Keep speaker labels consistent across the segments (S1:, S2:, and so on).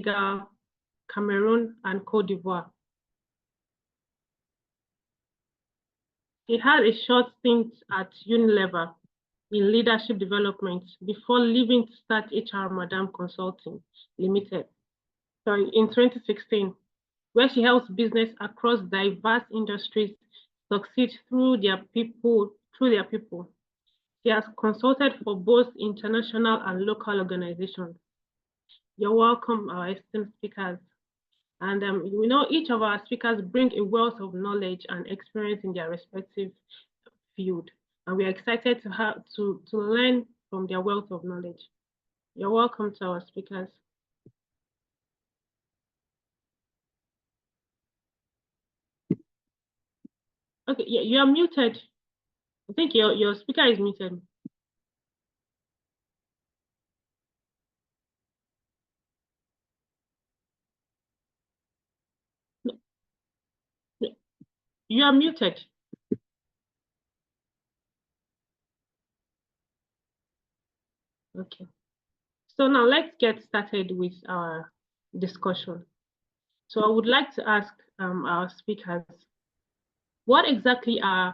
S1: Senegal, Cameroon, and Cote d'Ivoire. He had a short stint at Unilever in leadership development before leaving to start HR Madam Consulting Limited. So in 2016, where she helps business across diverse industries succeed through their people. She has consulted for both international and local organizations. You're welcome, our esteemed speakers. And we know each of our speakers bring a wealth of knowledge and experience in their respective field. And we are excited to learn from their wealth of knowledge. You're welcome to our speakers. Okay, yeah, you are muted. I think your speaker is muted. No, you are muted. Okay. So now let's get started with our discussion. So I would like to ask our speakers, what exactly are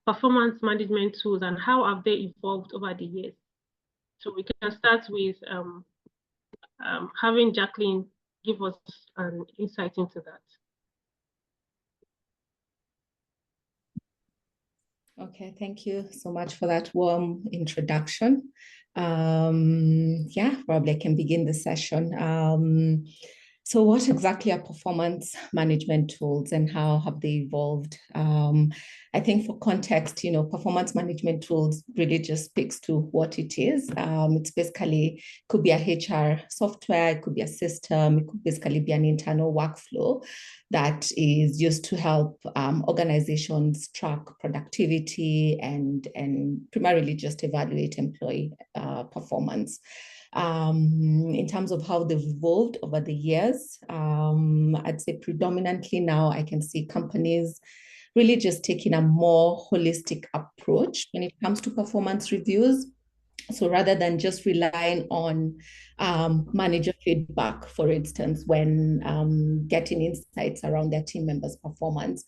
S1: performance management tools and how have they evolved over the years? So we can start with having Jacqueline give us an insight into that.
S2: Okay, thank you so much for that warm introduction. Yeah, probably I can begin the session. So what exactly are performance management tools and how have they evolved? I think for context, performance management tools really just speaks to what it is. It's basically, could be a HR software, it could be a system, it could basically be an internal workflow that is used to help organizations track productivity and primarily just evaluate employee performance. In terms of how they've evolved over the years, I'd say predominantly now I can see companies really just taking a more holistic approach when it comes to performance reviews. So rather than just relying on manager feedback, for instance, when getting insights around their team members' performance,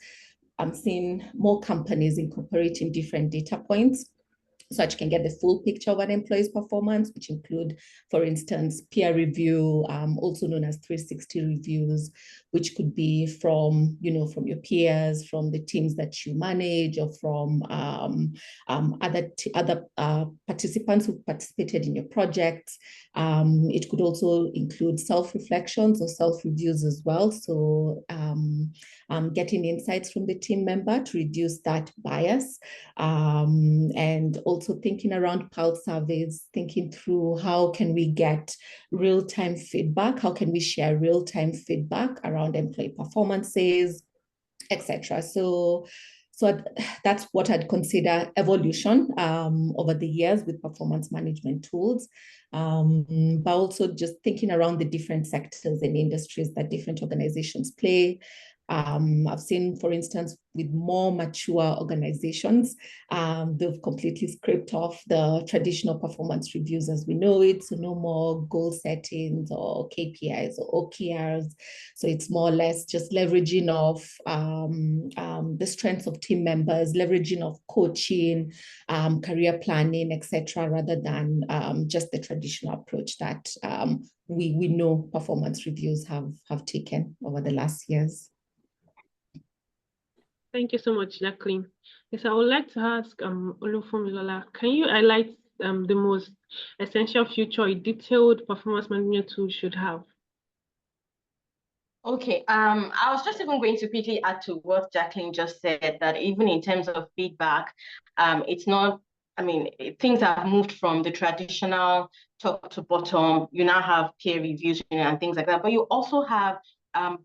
S2: I'm seeing more companies incorporating different data points so that you can get the full picture of an employee's performance, which include, for instance, peer review, also known as 360 reviews, which could be from your peers, from the teams that you manage, or from other participants who participated in your projects. It could also include self-reflections or self-reviews as well. So getting insights from the team member to reduce that bias, and also thinking around pulse surveys, thinking through how can we get real-time feedback, how can we share real-time feedback around employee performances, etc. So that's what I'd consider evolution over the years with performance management tools, but also just thinking around the different sectors and industries that different organizations play. I've seen, for instance, with more mature organizations, they've completely scraped off the traditional performance reviews as we know it. So no more goal settings or KPIs or OKRs. So it's more or less just leveraging of the strengths of team members, leveraging of coaching, career planning, etc., rather than just the traditional approach that we know performance reviews have taken over the last years.
S1: Thank you so much, Jacqueline. Yes, I would like to ask Olufunmilola, can you highlight the most essential feature a detailed performance management tool should have?
S3: Okay, I was just even going to quickly add to what Jacqueline just said, that even in terms of feedback, it's not, things have moved from the traditional top to bottom. You now have peer reviews and things like that, but you also have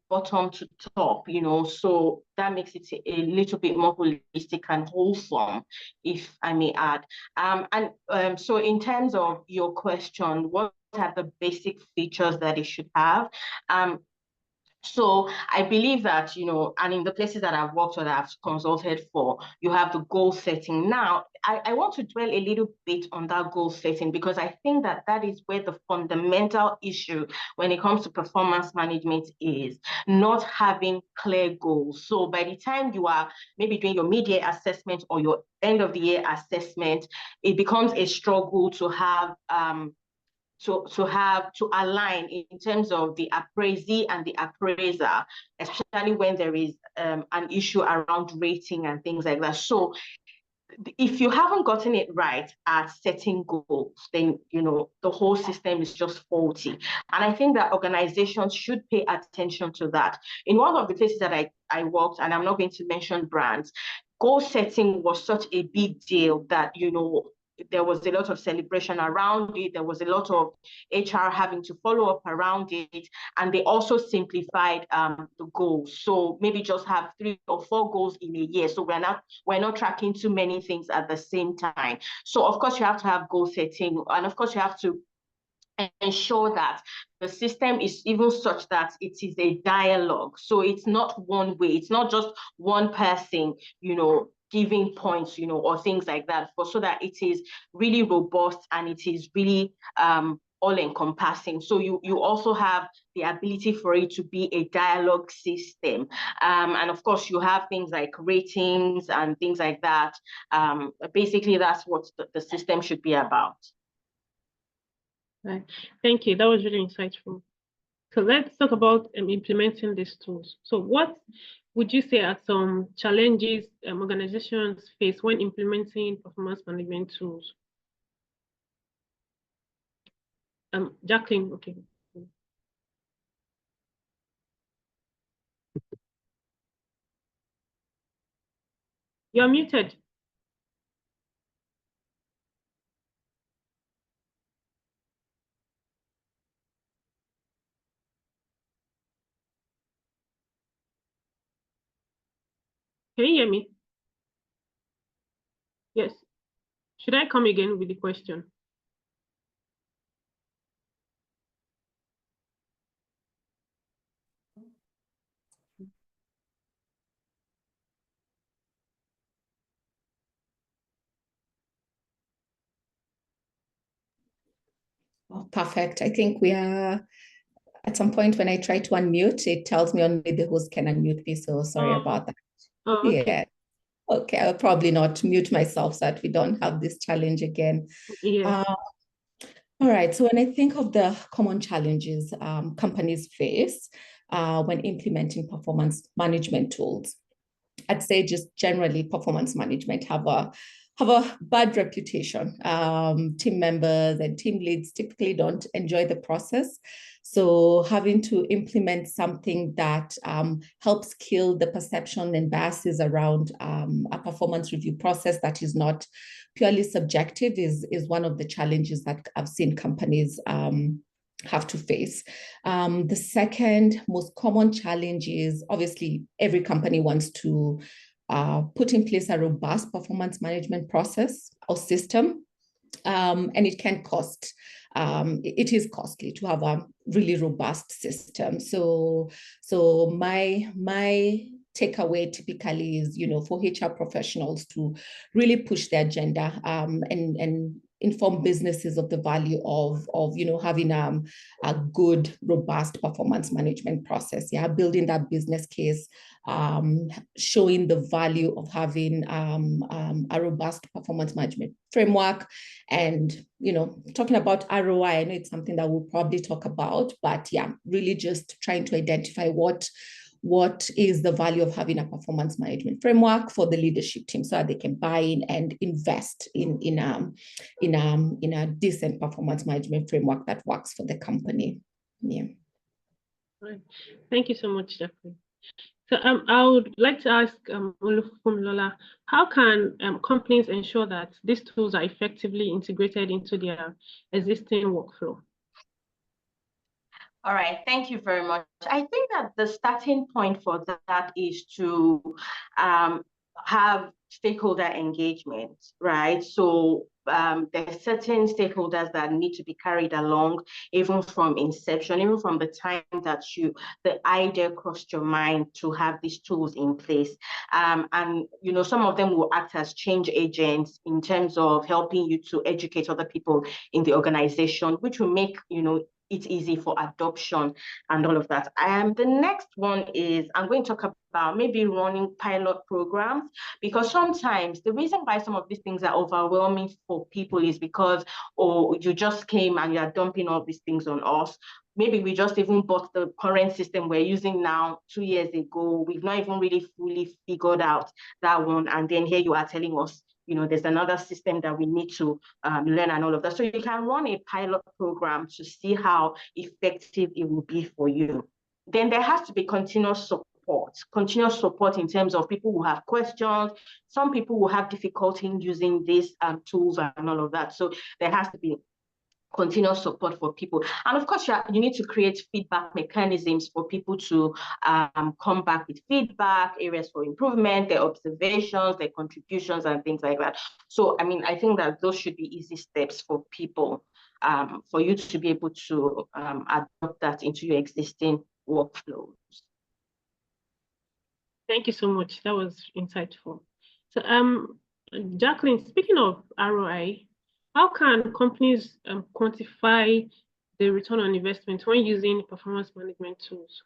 S3: bottom to top, so that makes it a little bit more holistic and wholesome, if I may add. So in terms of your question, what are the basic features that it should have? So I believe that, and in the places that I've worked or that I've consulted for, you have the goal setting. Now, I want to dwell a little bit on that goal setting, because I think that that is where the fundamental issue when it comes to performance management is not having clear goals. So by the time you are maybe doing your mid-year assessment or your end of the year assessment, it becomes a struggle to have to align in terms of the appraisee and the appraiser, especially when there is an issue around rating and things like that. So if you haven't gotten it right at setting goals, then the whole system is just faulty. And I think that organizations should pay attention to that. In one of the places that I worked, and I'm not going to mention brands, goal setting was such a big deal that there was a lot of celebration around it. There was a lot of HR having to follow up around it. And they also simplified the goals. So maybe just have 3 or 4 goals in a year. So we're not tracking too many things at the same time. So of course you have to have goal setting. And of course you have to ensure that the system is even such that it is a dialogue. So it's not one way. It's not just one person, giving points, or things like that, so that it is really robust and it is really all-encompassing. So you also have the ability for it to be a dialogue system. And of course, you have things like ratings and things like that. Basically, that's what the system should be about.
S1: Right. Thank you. That was really insightful. So let's talk about implementing these tools. So what would you say are some challenges organizations face when implementing performance management tools? Jacqueline, okay. You're muted. Can you hear me? Yes. Should I come again with the question?
S2: Oh, perfect. I think we are at some point when I try to unmute, it tells me only the host can unmute me. So sorry about that.
S1: Oh, okay.
S2: Yeah. Okay, I'll probably not mute myself so that we don't have this challenge again.
S1: Yeah.
S2: All right, so when I think of the common challenges companies face when implementing performance management tools, I'd say just generally performance management have a bad reputation. Team members and team leads typically don't enjoy the process. So having to implement something that helps kill the perception and biases around a performance review process that is not purely subjective is one of the challenges that I've seen companies have to face. The second most common challenge is obviously every company wants to put in place a robust performance management process or system, and it can cost. It is costly to have a really robust system. So my takeaway typically is, for HR professionals to really push the agenda and inform businesses of the value of having a good, robust performance management process. Yeah, building that business case, showing the value of having a robust performance management framework, and talking about ROI. I know it's something that we'll probably talk about, but yeah, really just trying to identify what is the value of having a performance management framework for the leadership team so that they can buy in and invest in a decent performance management framework that works for the company. Yeah.
S1: Right. Thank you so much, Jacqueline. So I would like to ask Olufunmilola, how can companies ensure that these tools are effectively integrated into their existing workflow?
S3: All right, thank you very much. I think that the starting point for that is to have stakeholder engagement, right? So there's certain stakeholders that need to be carried along, even from inception, even from the time that the idea crossed your mind to have these tools in place. And, some of them will act as change agents in terms of helping you to educate other people in the organization, which will make, it's easy for adoption and all of that. The next one is I'm going to talk about maybe running pilot programs, because sometimes the reason why some of these things are overwhelming for people is because, you just came and you're dumping all these things on us. Maybe we just even bought the current system we're using now 2 years ago. We've not even really fully figured out that one. And then here you are telling us, there's another system that we need to learn and all of that. So you can run a pilot program to see how effective it will be for you. Then there has to be continuous support in terms of people who have questions. Some people will have difficulty in using these tools and all of that. So there has to be continuous support for people. And of course, you need to create feedback mechanisms for people to come back with feedback, areas for improvement, their observations, their contributions, and things like that. So, I think that those should be easy steps for people, for you to be able to adopt that into your existing workflows.
S1: Thank you so much. That was insightful. So, Jacqueline, speaking of ROI, how can companies quantify the return on investment when using performance management tools?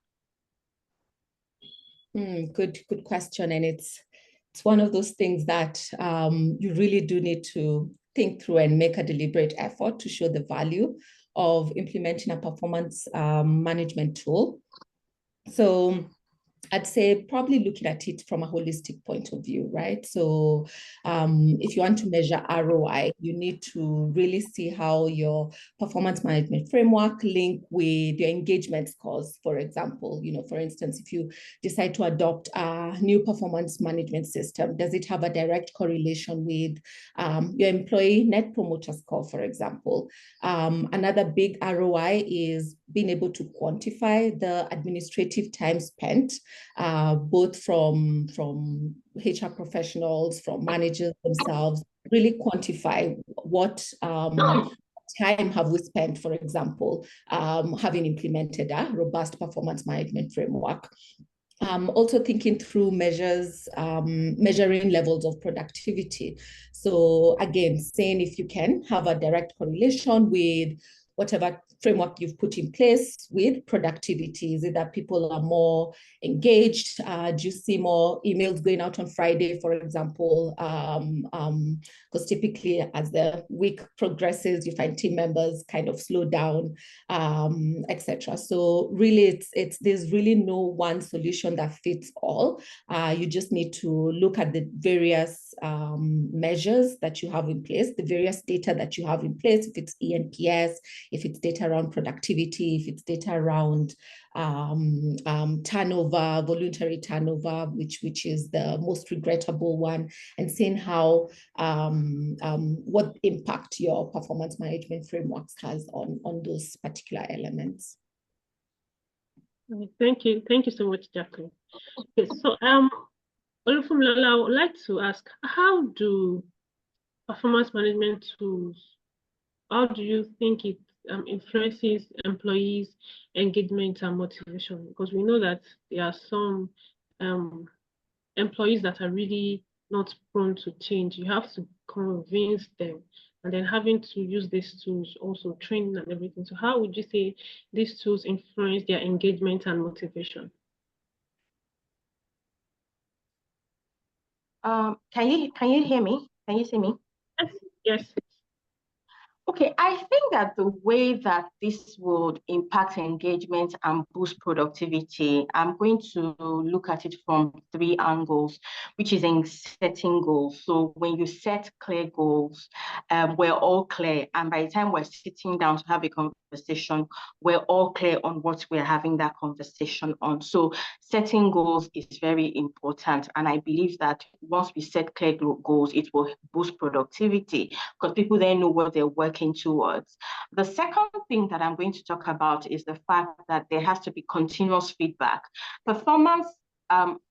S2: Good question. And it's one of those things that you really do need to think through and make a deliberate effort to show the value of implementing a performance management tool. So I'd say probably looking at it from a holistic point of view, right? So if you want to measure ROI, you need to really see how your performance management framework link with your engagement scores, for example. For instance, if you decide to adopt a new performance management system, does it have a direct correlation with your employee net promoter score, for example? Another big ROI is being able to quantify the administrative time spent, both from HR professionals, from managers themselves, really quantify what time have we spent, for example, having implemented a robust performance management framework. Also thinking through measuring levels of productivity. So again, saying if you can have a direct correlation with whatever framework you've put in place with productivity. Is it that people are more engaged? Do you see more emails going out on Friday, for example? Because typically as the week progresses, you find team members kind of slow down, etc. So really, there's really no one solution that fits all. You just need to look at the various measures that you have in place, the various data that you have in place, if it's ENPS, if it's data around productivity, if it's data around turnover, voluntary turnover, which is the most regrettable one, and seeing how what impact your performance management frameworks has on those particular elements.
S1: Thank you so much, Jacqueline. Okay, so Olufumilala, I would like to ask, how do performance management tools, how do you think it influences employees' engagement and motivation? Because we know that there are some employees that are really not prone to change. You have to convince them, and then having to use these tools, also training and everything. So how would you say these tools influence their engagement and motivation?
S3: Can you hear me? Can you see me?
S1: Yes.
S3: Okay, I think that the way that this would impact engagement and boost productivity, I'm going to look at it from 3 angles, which is in setting goals. So when you set clear goals, we're all clear. And by the time we're sitting down to have a conversation, we're all clear on what we're having that conversation on. So setting goals is very important. And I believe that once we set clear goals, it will boost productivity because people then know what they're working towards. The second thing that I'm going to talk about is the fact that there has to be continuous feedback. Performance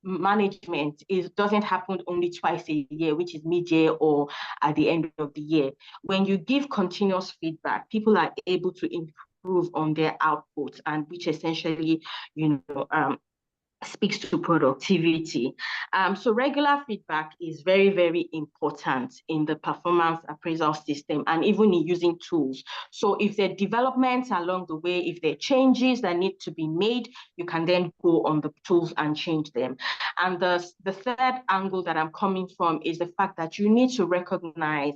S3: management doesn't happen only twice a year, which is mid-year or at the end of the year. When you give continuous feedback, people are able to improve on their output, and which essentially, speaks to productivity. So regular feedback is very, very important in the performance appraisal system and even in using tools. So if there are developments along the way, if there are changes that need to be made, you can then go on the tools and change them. And the third angle that I'm coming from is the fact that you need to recognize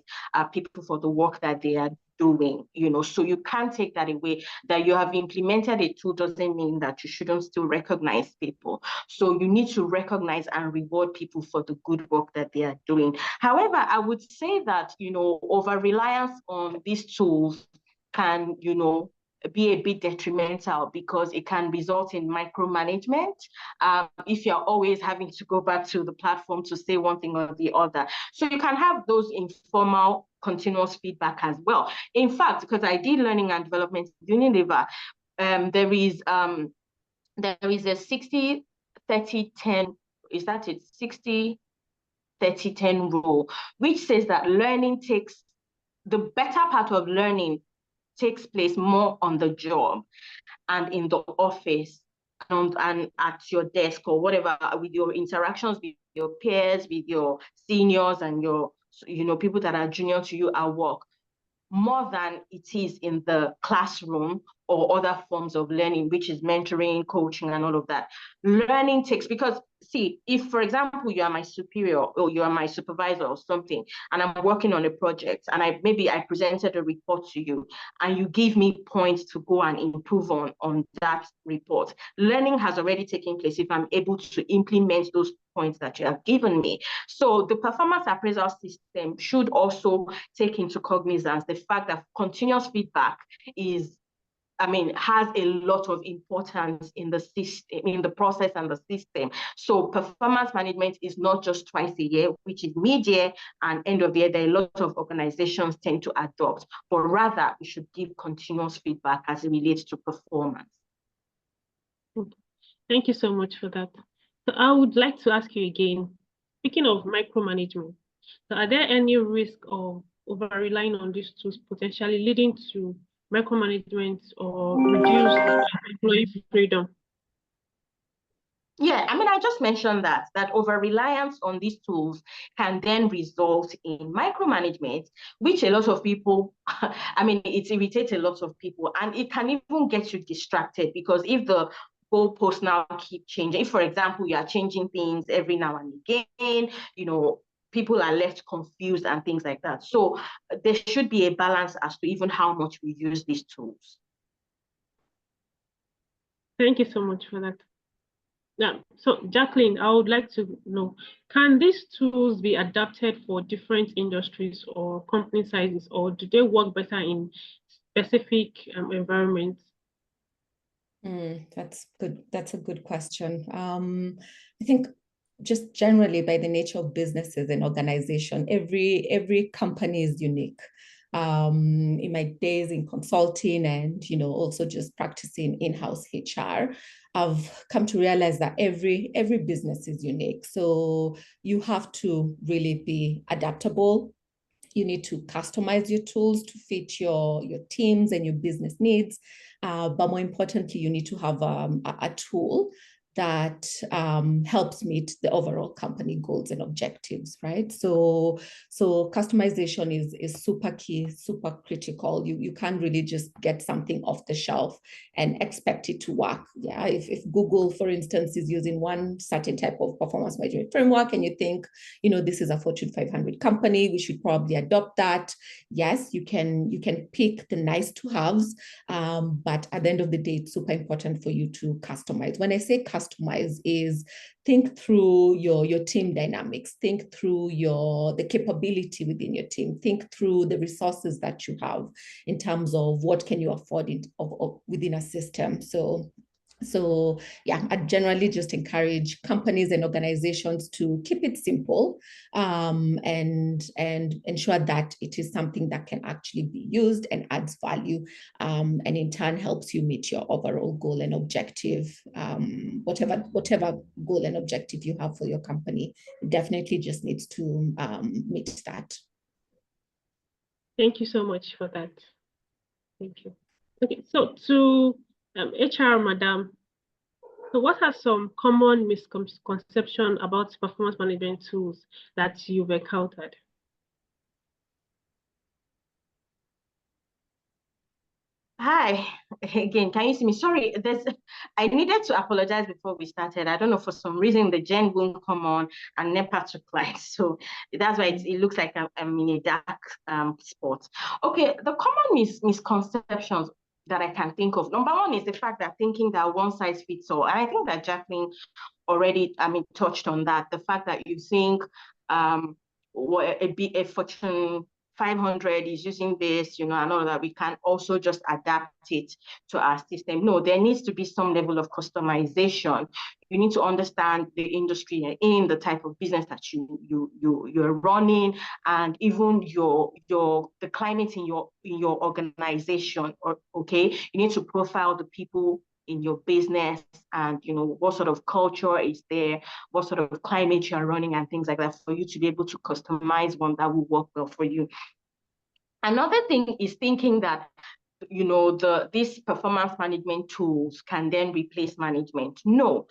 S3: people for the work that they are doing, so you can't take that away. That you have implemented a tool doesn't mean that you shouldn't still recognize people. So you need to recognize and reward people for the good work that they are doing. However, I would say that, over reliance on these tools can, be a bit detrimental because it can result in micromanagement if you're always having to go back to the platform to say one thing or the other. So you can have those informal continuous feedback as well. In fact, because I did learning and development at Unilever, there is a 60, 30, 10, is that it? 60, 30, 10 rule, which says that the better part of learning takes place more on the job and in the office and at your desk or whatever, with your interactions with your peers, with your seniors and your, people that are junior to you at work, more than it is in the classroom or other forms of learning, which is mentoring, coaching, and all of that. Learning takes, because see, if, for example, you are my superior or you are my supervisor or something, and I'm working on a project, and maybe I presented a report to you, and you give me points to go and improve on that report. Learning has already taken place if I'm able to implement those points that you have given me. So the performance appraisal system should also take into cognizance the fact that continuous feedback has a lot of importance in the system, in the process and the system. So performance management is not just twice a year, which is mid-year and end of the year. There are a lot of organizations tend to adopt, but rather we should give continuous feedback as it relates to performance.
S1: Thank you so much for that. So I would like to ask you again, speaking of micromanagement, so are there any risk of over-relying on these tools potentially leading to micromanagement or reduced employee freedom?
S3: Yeah, I just mentioned that over-reliance on these tools can then result in micromanagement, which a lot of people, it irritates a lot of people, and it can even get you distracted because if the goalposts now keep changing, if, for example, you are changing things every now and again, people are left confused and things like that. So there should be a balance as to even how much we use these tools.
S1: Thank you so much for that. Now, so Jacqueline, I would like to know, can these tools be adapted for different industries or company sizes, or do they work better in specific environments?
S2: That's good. That's a good question. I think just generally by the nature of businesses and organization, every company is unique. In my days in consulting and also just practicing in-house HR, I've come to realize that every business is unique. So you have to really be adaptable. You need to customize your tools to fit your teams and your business needs. But more importantly, you need to have a tool that helps meet the overall company goals and objectives, right? So customization is super key, super critical. You can't really just get something off the shelf and expect it to work. Yeah, if Google, for instance, is using one certain type of performance management framework and you think, this is a Fortune 500 company, we should probably adopt that. Yes, you can pick the nice to haves, but at the end of the day, it's super important for you to customize. When I say customize is think through your team dynamics, think through the capability within your team, think through the resources that you have in terms of what can you afford within a system. So So yeah, I generally just encourage companies and organizations to keep it simple, and ensure that it is something that can actually be used and adds value, and in turn helps you meet your overall goal and objective, whatever goal and objective you have for your company. It definitely just needs to meet that.
S1: Thank you so much for that. Thank you. Okay, so to HR Madam, so what are some common misconceptions about performance management tools that you've encountered?
S3: Hi again. Can you see me? Sorry, I needed to apologize before we started. I don't know, for some reason the gen won't come on and NEPA took light. So that's why it looks like I'm in a dark spot. Okay, the common misconceptions that I can think of. Number one is the fact that thinking that one size fits all. And I think that Jacqueline already, touched on that. The fact that you think a Fortune 500 is using this, and all that, we can also just adapt it to our system. No, there needs to be some level of customization. You need to understand the industry you're in, the type of business that you're running, and even the climate in your organization. Okay, you need to profile the people in your business, and what sort of culture is there, what sort of climate you're running, and things like that, for you to be able to customize one that will work well for you. Another thing is thinking that these performance management tools can then replace management. No,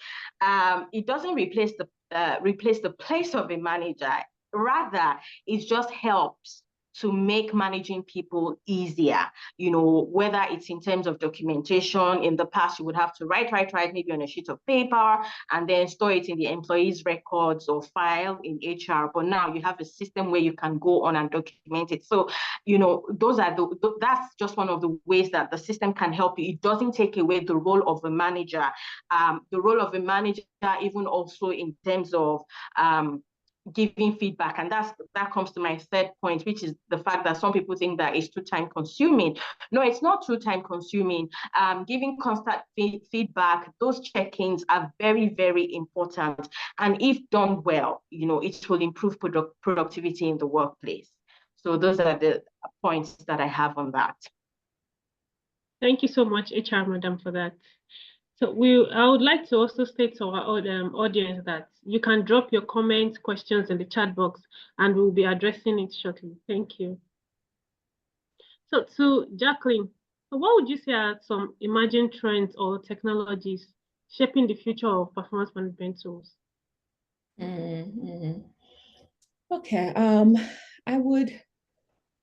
S3: it doesn't replace the place of a manager. Rather, it just helps to make managing people easier, whether it's in terms of documentation. In the past, you would have to write maybe on a sheet of paper and then store it in the employee's records or file in HR. But now you have a system where you can go on and document it. So, that's just one of the ways that the system can help you. It doesn't take away the role of a manager. The role of a manager, even also in terms of giving feedback. And that comes to my third point, which is the fact that some people think that it's too time consuming. No, it's not too time consuming. Giving constant feedback, those check-ins are very, very important. And if done well, it will improve productivity in the workplace. So those are the points that I have on that.
S1: Thank you so much, HR Madam, for that. So I would like to also state to our audience that you can drop your comments, questions in the chat box, and we'll be addressing it shortly. Thank you. So to Jacqueline, what would you say are some emerging trends or technologies shaping the future of performance management tools?
S2: Mm-hmm. Okay, I would.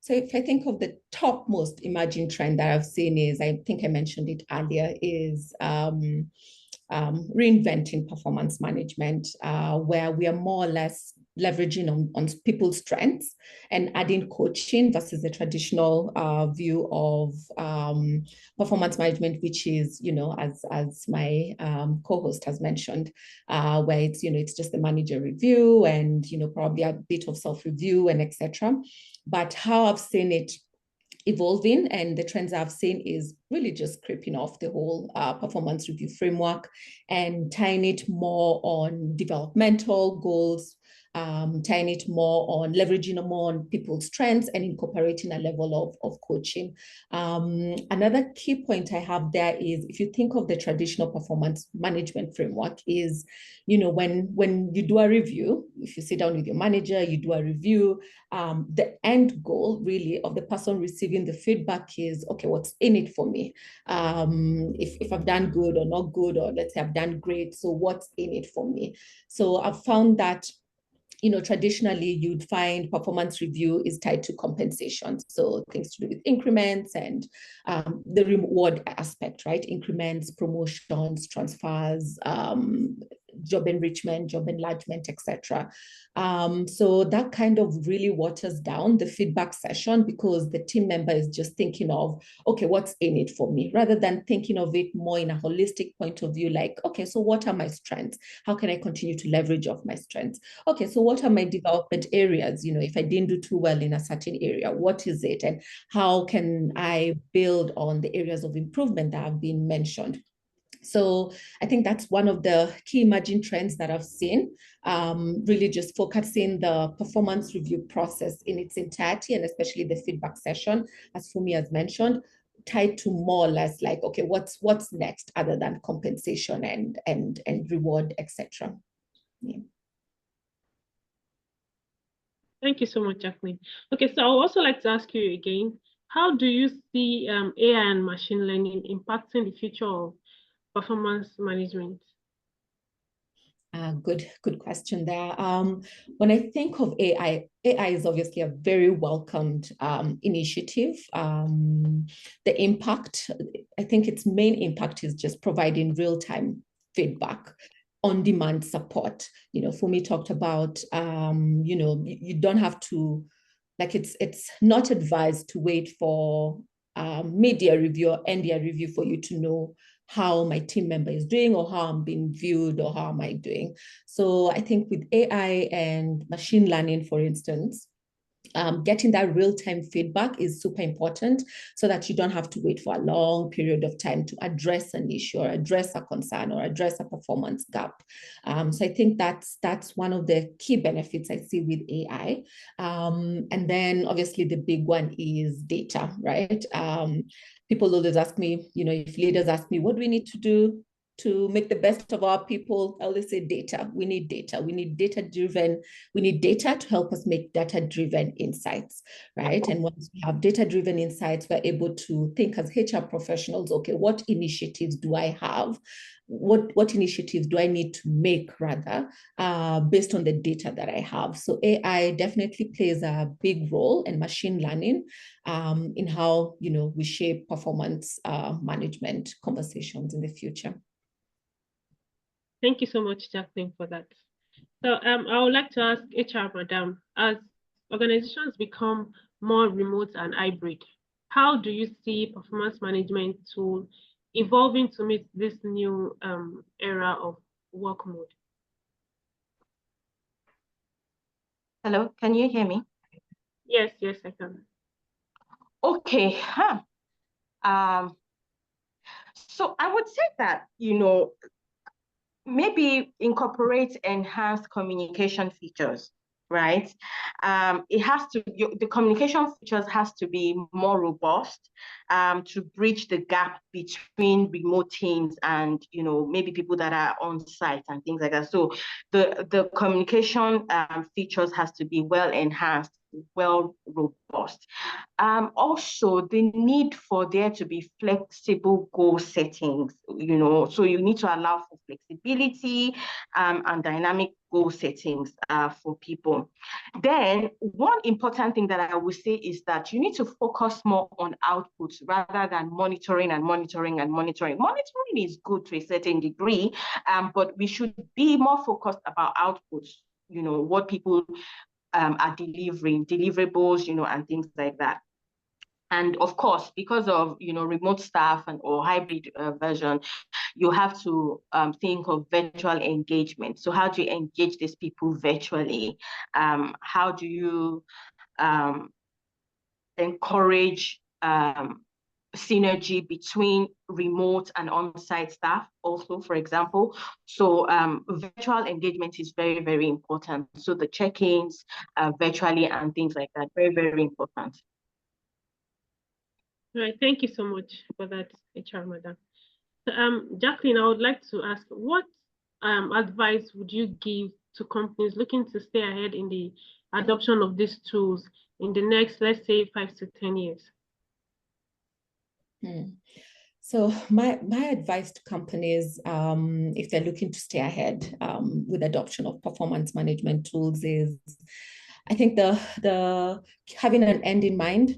S2: So if I think of the top most emerging trend that I've seen is, I think I mentioned it earlier, is reinventing performance management, where we are more or less leveraging on people's strengths and adding coaching versus the traditional view of performance management, which is, as my co-host has mentioned, where it's just the manager review and, probably a bit of self-review and etc. But how I've seen it evolving and the trends I've seen is really just creeping off the whole performance review framework and tying it more on developmental goals, tying it more on leveraging more on people's strengths and incorporating a level of coaching. Another key point I have there is, if you think of the traditional performance management framework, is, when you do a review, if you sit down with your manager, you do a review, the end goal really of the person receiving the feedback is, okay, what's in it for me? If I've done good or not good, or let's say I've done great, so what's in it for me? So I've found that traditionally you'd find performance review is tied to compensation. So things to do with increments and the reward aspect, right? Increments, promotions, transfers, job enrichment, job enlargement, etc. So that kind of really waters down the feedback session, because the team member is just thinking of, okay, what's in it for me, rather than thinking of it more in a holistic point of view, like, okay, so what are my strengths? How can I continue to leverage off my strengths? Okay, so what are my development areas? If I didn't do too well in a certain area, what is it? And how can I build on the areas of improvement that have been mentioned? So I think that's one of the key emerging trends that I've seen, really just focusing the performance review process in its entirety, and especially the feedback session, as Fumi has mentioned, tied to more or less like, okay, what's next other than compensation and reward, etc. Yeah.
S1: Thank you so much, Jacqueline. Okay, so I would also like to ask you again, how do you see AI and machine learning impacting the future of performance management?
S2: Good question there. When I think of AI is obviously a very welcomed initiative. The impact, I think its main impact is just providing real-time feedback, on-demand support. Fumi talked about, you don't have to, like it's not advised to wait for media review or NDA review for you to know how my team member is doing or how I'm being viewed or how am I doing. So I think with AI and machine learning, for instance, getting that real-time feedback is super important so that you don't have to wait for a long period of time to address an issue or address a concern or address a performance gap. So I think that's one of the key benefits I see with AI. And then obviously the big one is data, right? People always ask me, if leaders ask me, what do we need to do to make the best of our people? I always say data. We need data. We need data-driven. We need data to help us make data-driven insights, right? And once we have data-driven insights, we're able to think as HR professionals, okay, what initiatives do I have? What initiatives do I need to make rather, based on the data that I have? So AI definitely plays a big role, and machine learning in how, we shape performance management conversations in the future.
S1: Thank you so much, Jacqueline, for that. So I would like to ask HR Madam, as organizations become more remote and hybrid, how do you see performance management tool evolving to meet this new era of work mode?
S3: Hello, can you hear me?
S1: Yes, I can.
S3: Okay. So I would say that, maybe incorporate enhanced communication features, right? The communication features has to be more robust to bridge the gap between remote teams and, maybe people that are on site and things like that. So the communication features has to be well enhanced, well robust. Also, the need for there to be flexible goal settings, so you need to allow for flexibility and dynamic goal settings for people. Then one important thing that I would say is that you need to focus more on outputs rather than monitoring and monitoring and monitoring. Monitoring is good to a certain degree, but we should be more focused about outputs, what people are delivering, deliverables, and things like that. And of course, because of remote staff or hybrid version, you have to think of virtual engagement. So how do you engage these people virtually? How do you encourage synergy between remote and on-site staff also, for example? So virtual engagement is very, very important. So the check-ins virtually and things like that, very, very important.
S1: All right, thank you so much for that, HR Madam. Jacqueline, I would like to ask, what advice would you give to companies looking to stay ahead in the adoption of these tools in the next, let's say, 5 to 10 years?
S2: So my advice to companies, if they're looking to stay ahead with adoption of performance management tools, is I think the having an end in mind.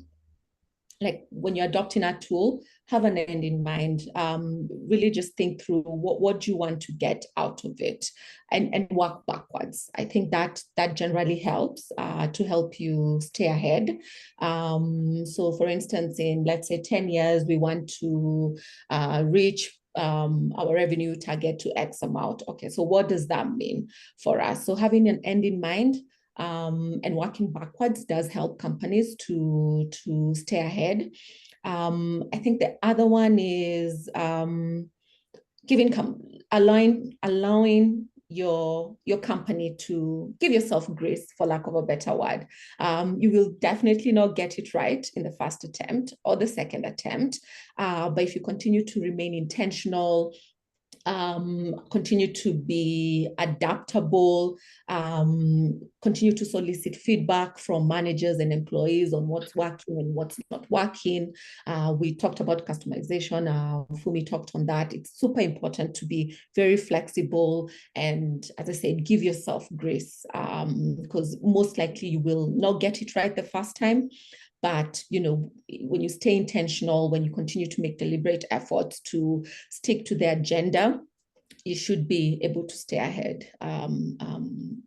S2: Like when you're adopting a tool, have an end in mind. Really just think through what do you want to get out of it, and work backwards. I think that generally helps to help you stay ahead. So for instance, in let's say 10 years, we want to reach our revenue target to X amount. Okay, so what does that mean for us? So having an end in mind and working backwards does help companies to stay ahead. I think the other one is allowing your company to give yourself grace, for lack of a better word. You will definitely not get it right in the first attempt or the second attempt, but if you continue to remain intentional, continue to be adaptable, continue to solicit feedback from managers and employees on what's working and what's not working. We talked about customization. Fumi talked on that. It's super important to be very flexible and, as I said, give yourself grace, because most likely you will not get it right the first time. But, when you stay intentional, when you continue to make deliberate efforts to stick to the agenda, you should be able to stay ahead in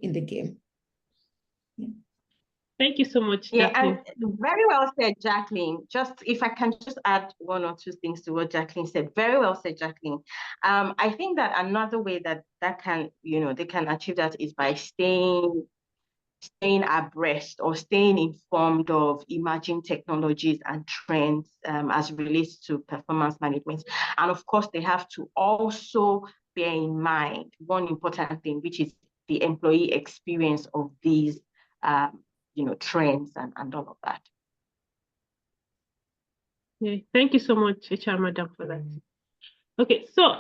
S2: the game.
S1: Yeah. Thank you so much,
S3: Jacqueline. And very well said, Jacqueline. Just if I can just add one or two things to what Jacqueline said. Very well said, Jacqueline. I think that another way that can, they can achieve that is by staying abreast or staying informed of emerging technologies and trends as it relates to performance management. And of course, they have to also bear in mind one important thing, which is the employee experience of these trends and all of that.
S1: Yeah, thank you so much, HR Madam, for that. Okay, so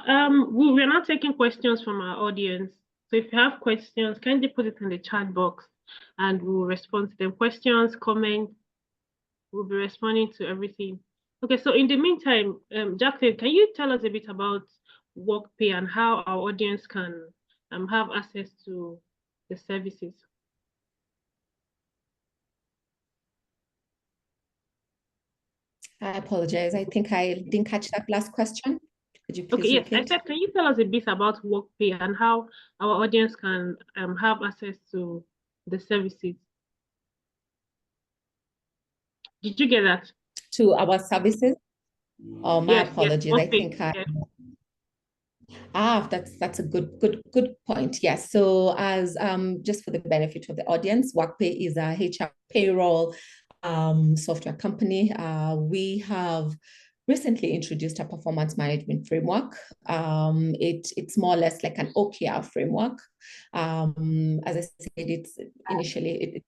S1: we're now taking questions from our audience. So if you have questions, kindly put it in the chat box and we'll respond to them. Questions, comments, we'll be responding to everything. Okay, so in the meantime, Jacqueline, can you tell us a bit about WorkPay and how our audience can have access to the services?
S2: I apologize. I think I didn't catch that last question. Could you please repeat?
S1: Yes, I said, can you tell us a bit about WorkPay and how our audience can have access to the services? Did you get that?
S2: To our services? Oh, my apologies.
S1: Yes,
S2: I think that's a good point. Yes. So as just for the benefit of the audience, WorkPay is a HR payroll software company. We have recently introduced a performance management framework. It's more or less like an OKR framework. As I said, it's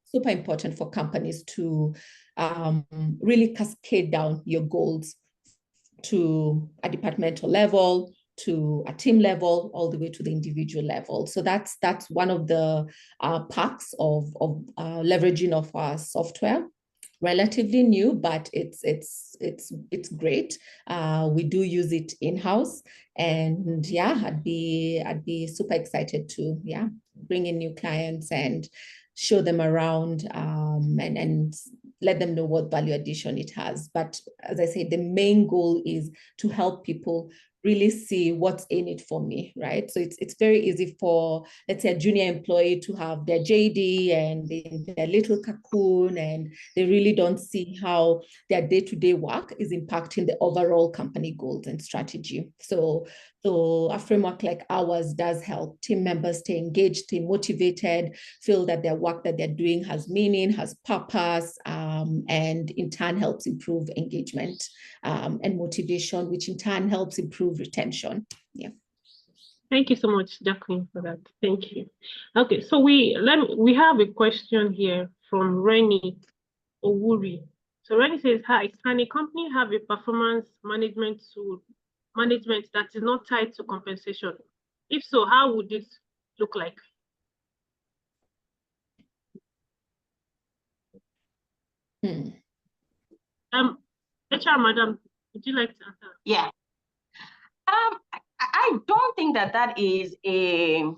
S2: super important for companies to really cascade down your goals to a departmental level, to a team level, all the way to the individual level. So that's one of the parts of leveraging of our software. Relatively new, but it's great. We do use it in-house, and I'd be super excited to bring in new clients and show them around and let them know what value addition it has. But as I say, the main goal is to help people really see what's in it for me, right? So it's very easy for, let's say, a junior employee to have their JD and their little cocoon, and they really don't see how their day-to-day work is impacting the overall company goals and strategy. So a framework like ours does help team members stay engaged, stay motivated, feel that their work that they're doing has meaning, has purpose, and in turn helps improve engagement and motivation, which in turn helps improve retention. Yeah.
S1: Thank you so much, Jacqueline, for that. Thank you. Okay, so we have a question here from Rennie Owuri. So Rennie says, hi, can a company have a performance management that is not tied to compensation? If so, how would it look like? HR Madam, would you like to answer?
S3: Yeah. I don't think that is an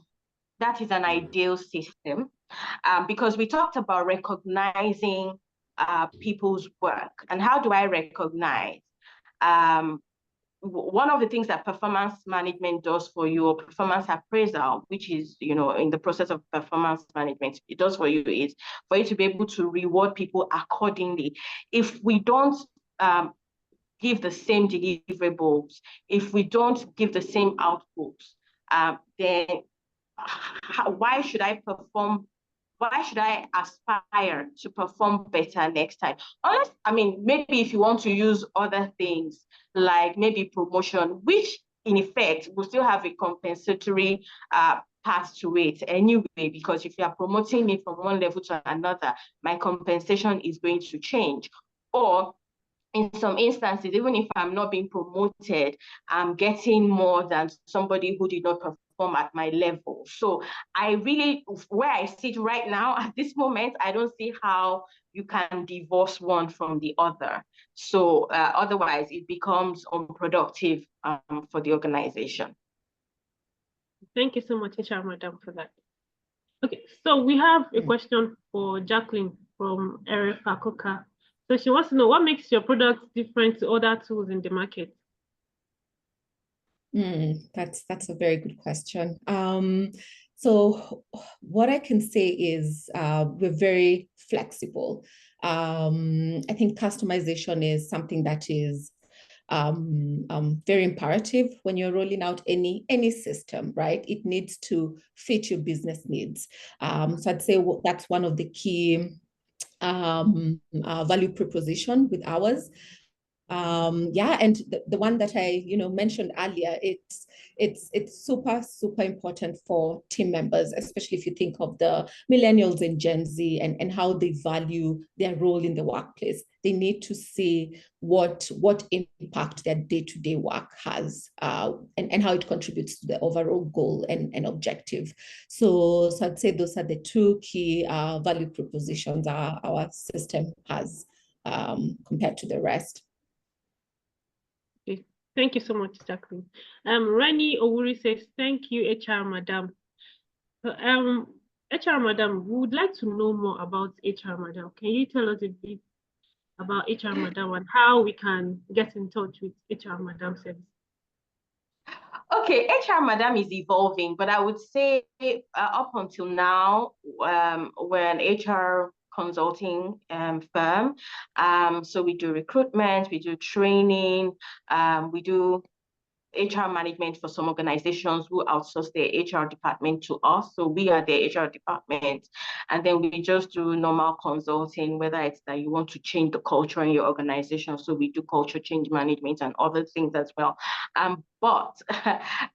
S3: ideal system, because we talked about recognizing people's work. And how do I recognize? One of the things that performance management does for you, or performance appraisal, which is, in the process of performance management, it does for you is for you to be able to reward people accordingly. If we don't give the same deliverables, if we don't give the same outputs, then why should I aspire to perform better next time? Maybe if you want to use other things, like maybe promotion, which in effect, will still have a compensatory path to it anyway, because if you are promoting me from one level to another, my compensation is going to change. Or in some instances, even if I'm not being promoted, I'm getting more than somebody who did not perform at my level. So I really, where I sit right now at this moment, I don't see how you can divorce one from the other. So otherwise, it becomes unproductive for the organization.
S1: Thank you so much, HR Madam, for that. Okay, so we have a question for Jacqueline from Erica Coca. So she wants to know, what makes your product different to other tools in the market?
S2: That's a very good question. So what I can say is we're very flexible. I think customization is something that is very imperative when you're rolling out any system, right? It needs to fit your business needs. So I'd say that's one of the key value proposition with ours. Yeah, and the one that I mentioned earlier, it's super important for team members, especially if you think of the millennials and Gen Z and how they value their role in the workplace. They need to see what impact their day-to-day work has and how it contributes to the overall goal and objective. So I'd say those are the two key value propositions our system has compared to the rest.
S1: Okay. Thank you so much, Jacqueline. Rani Owuri says, thank you, HR Madam. HR Madam, we would like to know more about HR Madam. Can you tell us a bit about HR Madam and how we can get in touch with HR Madam service?
S3: Okay, HR Madam is evolving, but I would say up until now, we're an HR consulting firm. So we do recruitment, we do training, we do HR management for some organizations who outsource their HR department to us. So we are their HR department. And then we just do normal consulting, whether it's that you want to change the culture in your organization. So we do culture change management and other things as well. But,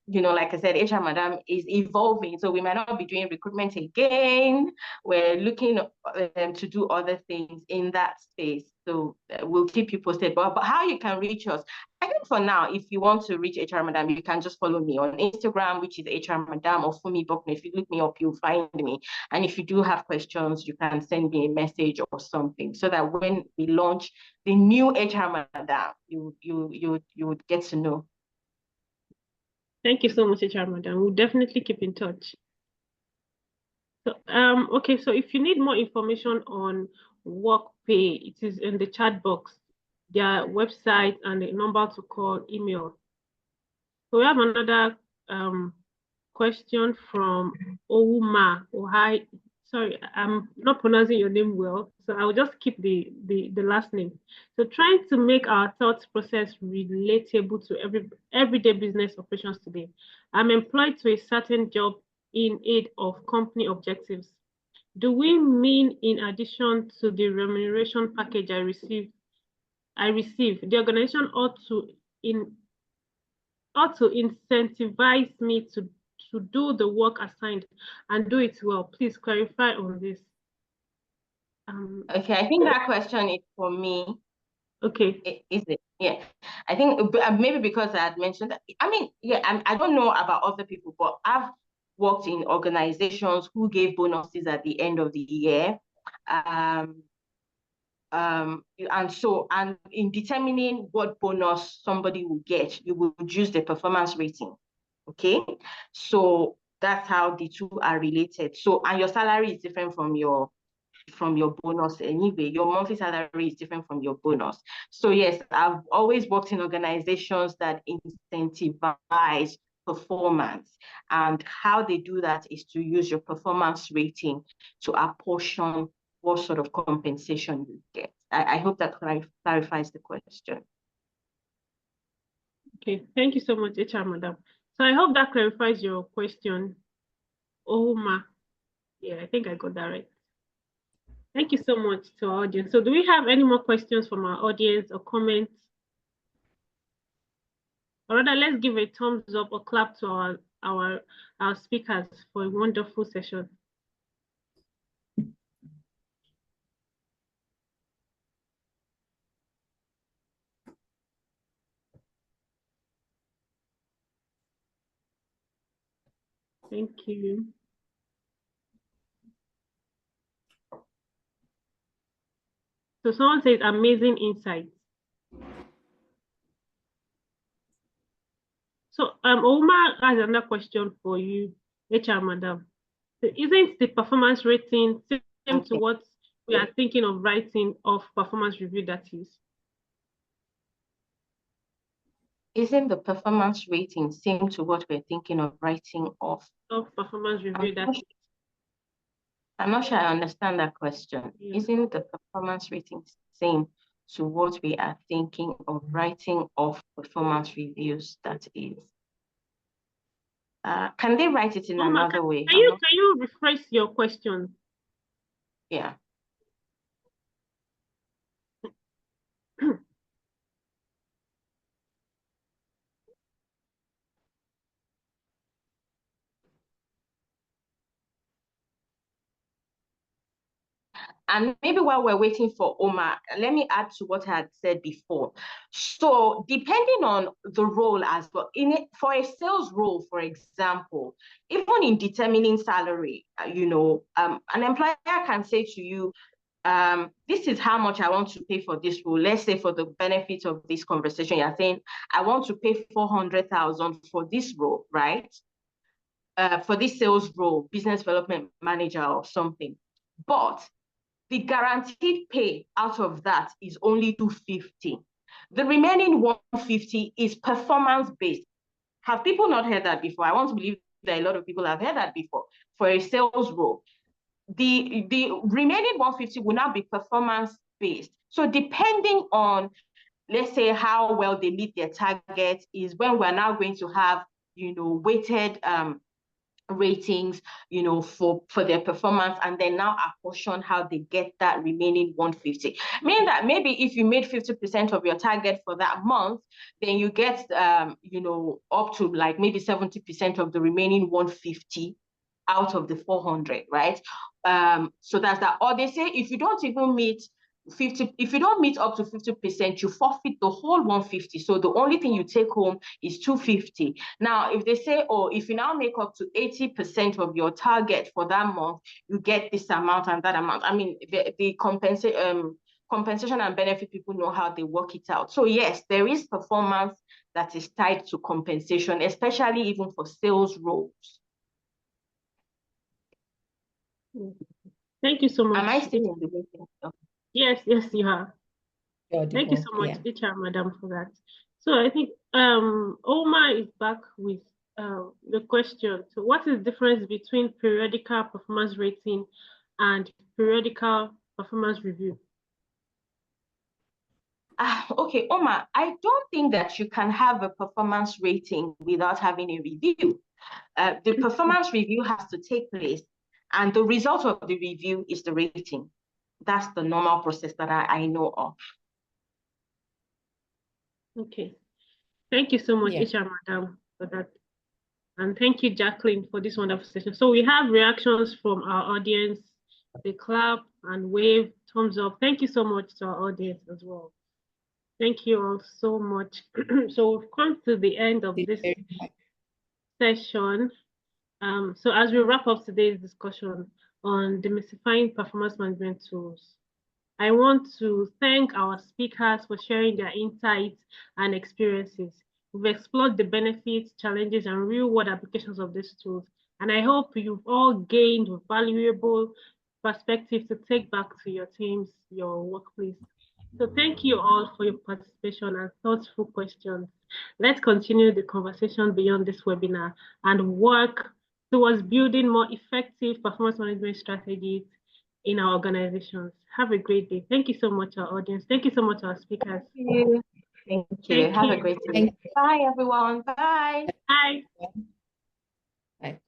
S3: like I said, HR Madam is evolving. So we might not be doing recruitment again. We're looking to do other things in that space. So we'll keep you posted. But how you can reach us, I think for now, if you want to reach HR Madam, you can just follow me on Instagram, which is HR Madam or Fumi Bokne. If you look me up, you'll find me. And if you do have questions, you can send me a message or something so that when we launch the new HR Madam, you would get to know.
S1: Thank you so much, HR Madam. We'll definitely keep in touch. So, okay, so if you need more information on WorkPay, it is in the chat box, their website and the number to call, email. So we have another question from Ouma. Ohai. Sorry, I'm not pronouncing your name well, so I'll just keep the last name. So trying to make our thought process relatable to everyday business operations today. I'm employed to a certain job in aid of company objectives. Do we mean in addition to the remuneration package I receive, the organization ought to incentivize me to do the work assigned and do it well? Please clarify on this.
S3: Okay, I think that question is for me.
S1: Okay.
S3: Is it? Yeah. I think maybe because I had mentioned that, I don't know about other people, but I've worked in organizations who gave bonuses at the end of the year. And in determining what bonus somebody will get, you would use the performance rating. Okay, so that's how the two are related. So, and your salary is different from your bonus anyway. Your monthly salary is different from your bonus. So yes, I've always worked in organizations that incentivize performance, and how they do that is to use your performance rating to apportion what sort of compensation you get. I hope that clarifies the question.
S1: Okay, thank you so much, HR Madam. So I hope that clarifies your question. Oma. Yeah, I think I got that right. Thank you so much to our audience. So do we have any more questions from our audience or comments? Or rather, let's give a thumbs up or clap to our speakers for a wonderful session. Thank you. So someone says amazing insights. So Omar has another question for you, HR Madam. So isn't the performance rating same to what we are thinking of writing of performance review, that is?
S3: Isn't the performance rating same to what we're thinking of writing off?
S1: Of performance review, that is.
S3: I'm not sure I understand that question.
S1: Yeah.
S3: Isn't the performance rating same to what we are thinking of writing off performance reviews, that is? Can they write it in another way?
S1: Can you rephrase your question?
S3: Yeah. And maybe while we're waiting for Omar, let me add to what I had said before. So depending on the role as well, for a sales role, for example, even in determining salary, an employer can say to you, this is how much I want to pay for this role. Let's say for the benefit of this conversation, you're saying, I want to pay 400,000 for this role, right? For this sales role, business development manager or something. But the guaranteed pay out of that is only 250. The remaining 150 is performance-based. Have people not heard that before? I want to believe that a lot of people have heard that before. For a sales role, the remaining 150 will now be performance-based. So depending on, let's say, how well they meet their target is when we're now going to have, weighted ratings, for their performance, and then now apportion how they get that remaining 150. Meaning that maybe if you made 50% of your target for that month, then you get, up to like maybe 70% of the remaining 150 out of the 400, right? So that's that. Or they say if you don't even meet 50, if you don't meet up to 50%, you forfeit the whole 150. So the only thing you take home is 250. Now, if they say, oh, if you now make up to 80% of your target for that month, you get this amount and that amount. I mean, the compensation and benefit people know how they work it out. So yes, there is performance that is tied to compensation, especially even for sales roles.
S1: Thank you so much.
S3: Am I still in the meeting?
S1: Yes, you are. Thank you so much, HR Madam, for that. So I think Omar is back with the question. So what is the difference between periodical performance rating and periodical performance review?
S3: Okay, Omar, I don't think that you can have a performance rating without having a review. The performance review has to take place, and the result of the review is the rating. That's the normal process that I know of.
S1: Okay. Thank you so much, HR Madam, for that. And thank you, Jacqueline, for this wonderful session. So we have reactions from our audience. They clap and wave, thumbs up. Thank you so much to our audience as well. Thank you all so much. So we've come to the end of this session. So as we wrap up today's discussion on demystifying performance management tools, I want to thank our speakers for sharing their insights and experiences. We've explored the benefits, challenges, and real-world applications of these tools. And I hope you've all gained valuable perspective to take back to your teams, your workplace. So thank you all for your participation and thoughtful questions. Let's continue the conversation beyond this webinar and work towards building more effective performance management strategies in our organizations. Have a great day. Thank you so much, our audience. Thank you so much, our speakers.
S3: Thank you. Have a great day. Bye, everyone. Bye.
S1: Bye.
S2: Bye.